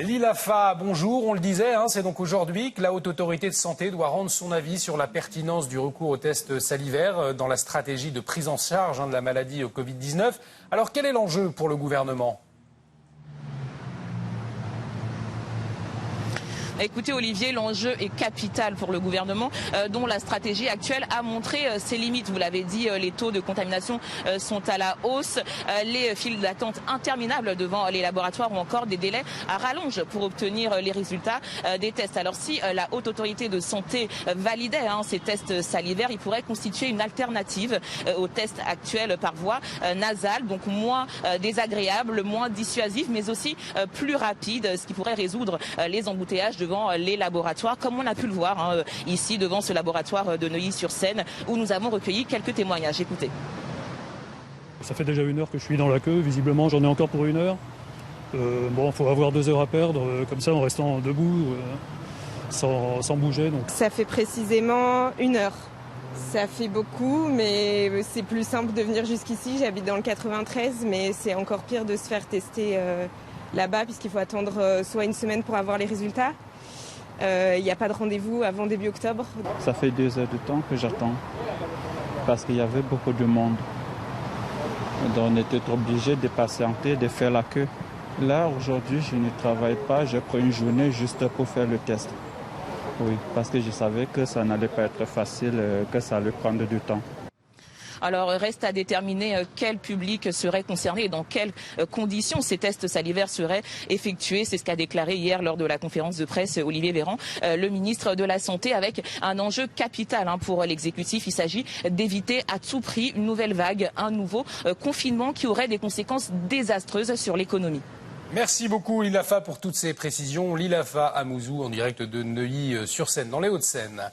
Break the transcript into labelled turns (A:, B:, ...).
A: L'ILAFA, bonjour, on le disait, c'est donc aujourd'hui que la Haute Autorité de Santé doit rendre son avis sur la pertinence du recours aux tests salivaires dans la stratégie de prise en charge de la maladie Covid-19. Alors quel est l'enjeu pour le gouvernement ?
B: Écoutez Olivier, l'enjeu est capital pour le gouvernement dont la stratégie actuelle a montré ses limites. Vous l'avez dit, les taux de contamination sont à la hausse, les files d'attente interminables devant les laboratoires ou encore des délais à rallonge pour obtenir les résultats des tests. Alors si la Haute Autorité de Santé validait ces tests salivaires, il pourrait constituer une alternative aux tests actuels par voie nasale, donc moins désagréable, moins dissuasif, mais aussi plus rapide, ce qui pourrait résoudre les embouteillages devant les laboratoires, comme on a pu le voir ici devant ce laboratoire de Neuilly-sur-Seine où nous avons recueilli quelques témoignages. Écoutez.
C: Ça fait déjà 1 heure que je suis dans la queue, visiblement j'en ai encore pour 1 heure. Il faut avoir 2 heures à perdre, comme ça en restant debout, sans bouger. Donc.
D: Ça fait précisément 1 heure. Ça fait beaucoup, mais c'est plus simple de venir jusqu'ici. J'habite dans le 93, mais c'est encore pire de se faire tester là-bas puisqu'il faut attendre soit 1 semaine pour avoir les résultats. Il n'y a pas de rendez-vous avant début octobre.
E: Ça fait 2 heures de temps que j'attends parce qu'il y avait beaucoup de monde. Donc on était obligé de patienter, de faire la queue. Là, aujourd'hui, je ne travaille pas. J'ai pris une journée juste pour faire le test. Oui, parce que je savais que ça n'allait pas être facile, que ça allait prendre du temps.
B: Alors reste à déterminer quel public serait concerné et dans quelles conditions ces tests salivaires seraient effectués. C'est ce qu'a déclaré hier lors de la conférence de presse Olivier Véran, le ministre de la Santé, avec un enjeu capital pour l'exécutif. Il s'agit d'éviter à tout prix une nouvelle vague, un nouveau confinement qui aurait des conséquences désastreuses sur l'économie.
A: Merci beaucoup l'ILAFA pour toutes ces précisions. L'ILAFA à Mouzou en direct de Neuilly-sur-Seine, dans les Hauts-de-Seine.